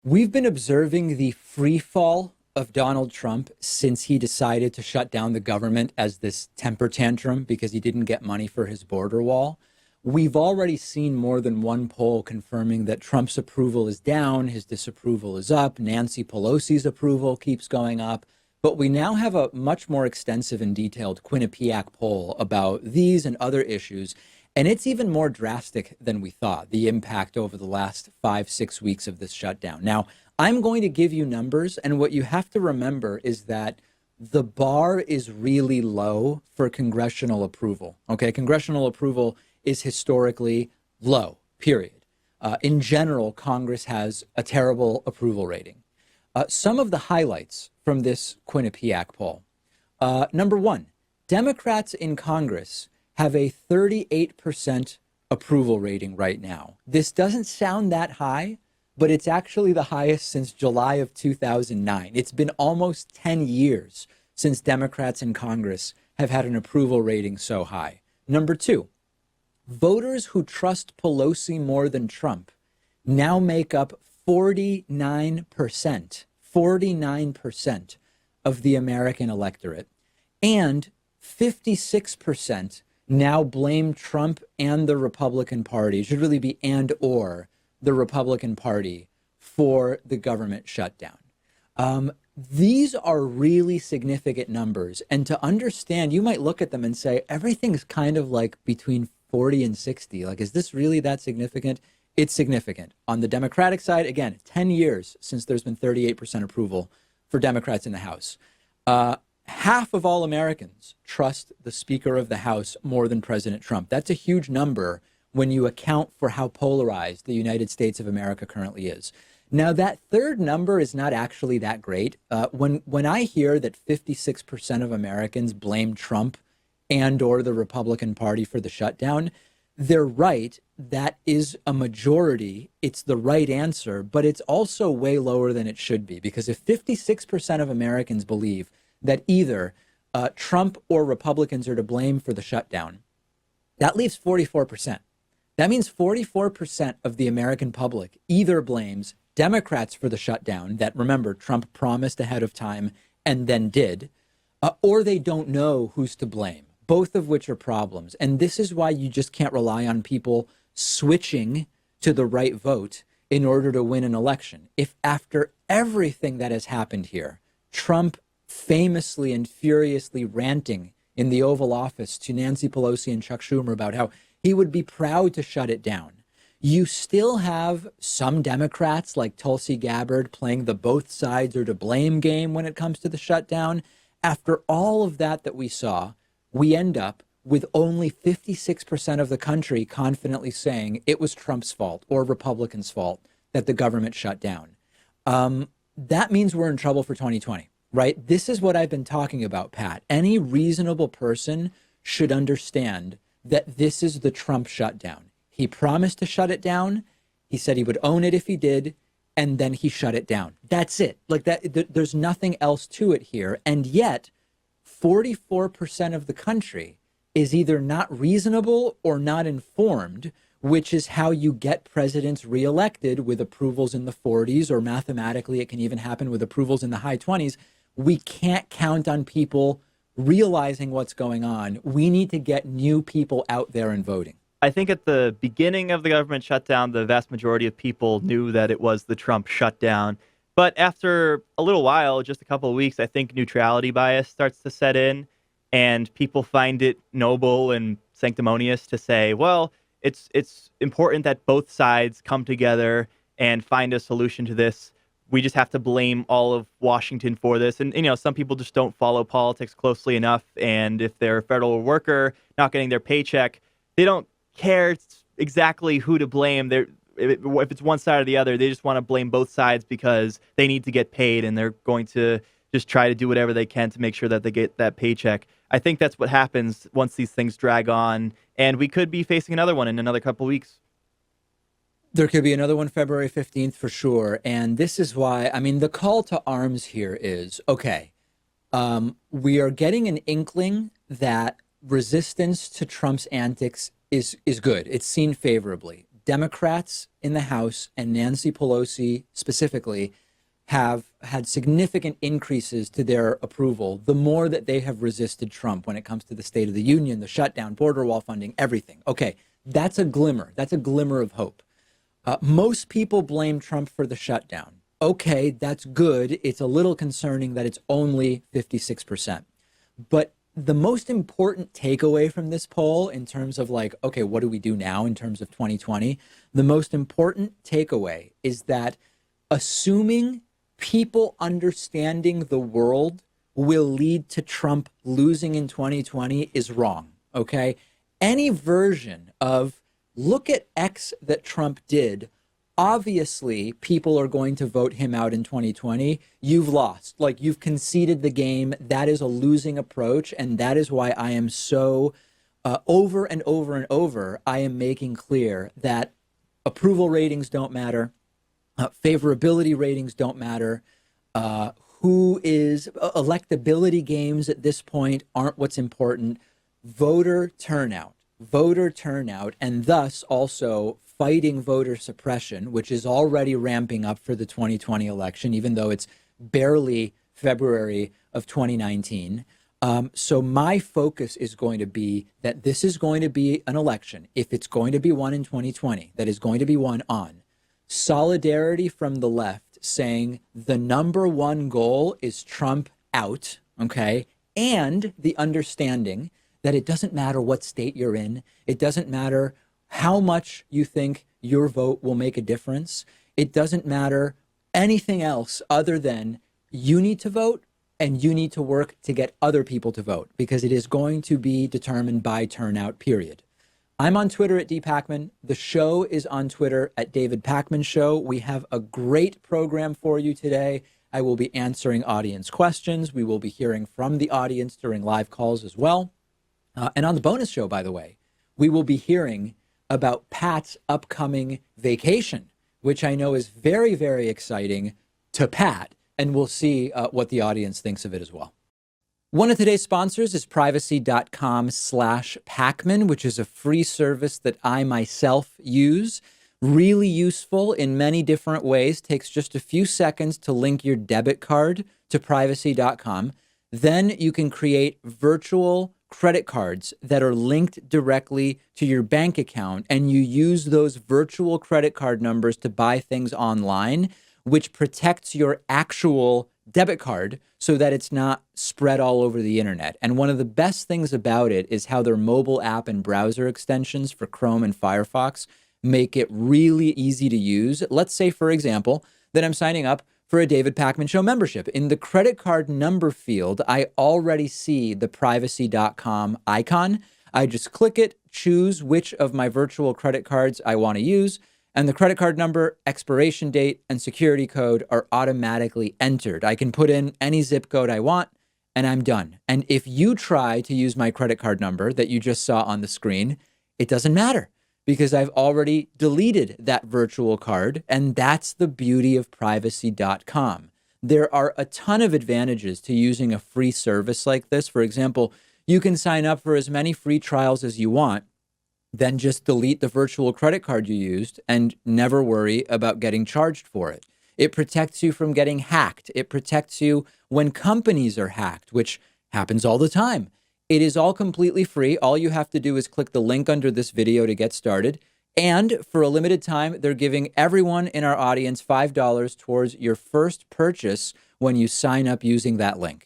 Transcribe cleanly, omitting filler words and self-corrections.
We've been observing the free fall of Donald Trump since he decided to shut down the government as this temper tantrum because he didn't get money for his border wall. We've already seen more than one poll confirming that Trump's approval is down, his disapproval is up, Nancy Pelosi's approval keeps going up. But we now have a much more extensive and detailed Quinnipiac poll about these and other issues. And it's even more drastic than we thought, the impact over the last 5, 6 weeks of this shutdown. Now, I'm going to give you numbers, and what you have to remember is that the bar is really low for congressional approval. Okay, congressional approval is historically low, period. In general, Congress has a terrible approval rating. Some of the highlights from this Quinnipiac poll. Number one, Democrats in Congress have a 38% approval rating right now. This doesn't sound that high, but it's actually the highest since July of 2009. It's been almost 10 years since Democrats in Congress have had an approval rating so high. Number two, voters who trust Pelosi more than Trump now make up 49% of the American electorate, and 56% now blame Trump and the Republican Party. It should really be and or the Republican Party for the government shutdown. These are really significant numbers. And to understand, you might look at them and say, everything's kind of like between 40 and 60. Like, is this really that significant? It's significant. On the Democratic side, again, 10 years since there's been 38% approval for Democrats in the House. Half of all Americans trust the Speaker of the House more than President Trump. That's a huge number when you account for how polarized the United States of America currently is. Now, that third number is not actually that great. When I hear that 56% of Americans blame Trump and or the Republican Party for the shutdown, they're right. That is a majority. It's the right answer, but it's also way lower than it should be, because if 56% of Americans believe that either Trump or Republicans are to blame for the shutdown, that leaves 44%. That means 44% of the American public either blames Democrats for the shutdown that, remember, Trump promised ahead of time and then did, or they don't know who's to blame, both of which are problems. And this is why you just can't rely on people switching to the right vote in order to win an election. If after everything that has happened here, Trump famously and furiously ranting in the Oval Office to Nancy Pelosi and Chuck Schumer about how he would be proud to shut it down, you still have some Democrats like Tulsi Gabbard playing the both sides or to blame game when it comes to the shutdown. After all of that we saw, we end up with only 56% of the country confidently saying it was Trump's fault or Republicans' fault that the government shut down. That means we're in trouble for 2020. Right? This is what I've been talking about, Pat. Any reasonable person should understand that this is the Trump shutdown. He promised to shut it down. He said he would own it if he did, and then he shut it down. That's it. Like that, there's nothing else to it here. And yet, 44% of the country is either not reasonable or not informed, which is how you get presidents reelected with approvals in the 40s, or mathematically, it can even happen with approvals in the high 20s. We can't count on people realizing what's going on. We need to get new people out there and voting. I think at the beginning of the government shutdown, the vast majority of people knew that it was the Trump shutdown. But after a little while, just a couple of weeks, I think neutrality bias starts to set in, and people find it noble and sanctimonious to say, well, it's important that both sides come together and find a solution to this. We just have to blame all of Washington for this. And, some people just don't follow politics closely enough. And if they're a federal worker not getting their paycheck, they don't care exactly who to blame. If it's one side or the other, they just want to blame both sides because they need to get paid, and they're going to just try to do whatever they can to make sure that they get that paycheck. I think that's what happens once these things drag on, and we could be facing another one in another couple of weeks. There could be another one February 15th for sure. And this is why, the call to arms here is, okay, we are getting an inkling that resistance to Trump's antics is good. It's seen favorably. Democrats in the House and Nancy Pelosi specifically have had significant increases to their approval, the more that they have resisted Trump when it comes to the State of the Union, the shutdown, border wall funding, everything. Okay, that's a glimmer. That's a glimmer of hope. Most people blame Trump for the shutdown. Okay, that's good. It's a little concerning that it's only 56%. But the most important takeaway from this poll in terms of like, okay, what do we do now in terms of 2020? The most important takeaway is that assuming people understanding the world will lead to Trump losing in 2020 is wrong, okay? Any version of look at X that Trump did, obviously people are going to vote him out in 2020. You've lost, like you've conceded the game. That is a losing approach. And that is why I am so over and over and over, I am making clear that approval ratings don't matter. Favorability ratings don't matter. Electability games at this point aren't what's important. Voter turnout, and thus also fighting voter suppression, which is already ramping up for the 2020 election, even though it's barely February of 2019. So my focus is going to be that this is going to be an election, if it's going to be won in 2020, that is going to be won on solidarity from the left saying the number one goal is Trump out, okay? And the understanding that it doesn't matter what state you're in. It doesn't matter how much you think your vote will make a difference. It doesn't matter anything else other than you need to vote and you need to work to get other people to vote because it is going to be determined by turnout, period. I'm on Twitter at @DPakman. The show is on Twitter at David Pakman Show. We have a great program for you today. I will be answering audience questions. We will be hearing from the audience during live calls as well. And on the bonus show, by the way, we will be hearing about Pat's upcoming vacation, which I know is very, very exciting to Pat. And we'll see what the audience thinks of it as well. One of today's sponsors is privacy.com/Pakman, which is a free service that I myself use. Really useful in many different ways. Takes just a few seconds to link your debit card to privacy.com. Then you can create virtual credit cards that are linked directly to your bank account, and you use those virtual credit card numbers to buy things online, which protects your actual debit card so that it's not spread all over the internet. And one of the best things about it is how their mobile app and browser extensions for Chrome and Firefox make it really easy to use. Let's say, for example, that I'm signing up for a David Pakman Show membership. In the credit card number field, I already see the privacy.com icon. I just click it, choose which of my virtual credit cards I want to use, and the credit card number, expiration date, and security code are automatically entered. I can put in any zip code I want, and I'm done. And if you try to use my credit card number that you just saw on the screen, it doesn't matter because I've already deleted that virtual card, and that's the beauty of privacy.com. There are a ton of advantages to using a free service like this. For example, you can sign up for as many free trials as you want, then just delete the virtual credit card you used and never worry about getting charged for it. It protects you from getting hacked. It protects you when companies are hacked, which happens all the time. It is all completely free. All you have to do is click the link under this video to get started. And for a limited time, they're giving everyone in our audience $5 towards your first purchase when you sign up using that link.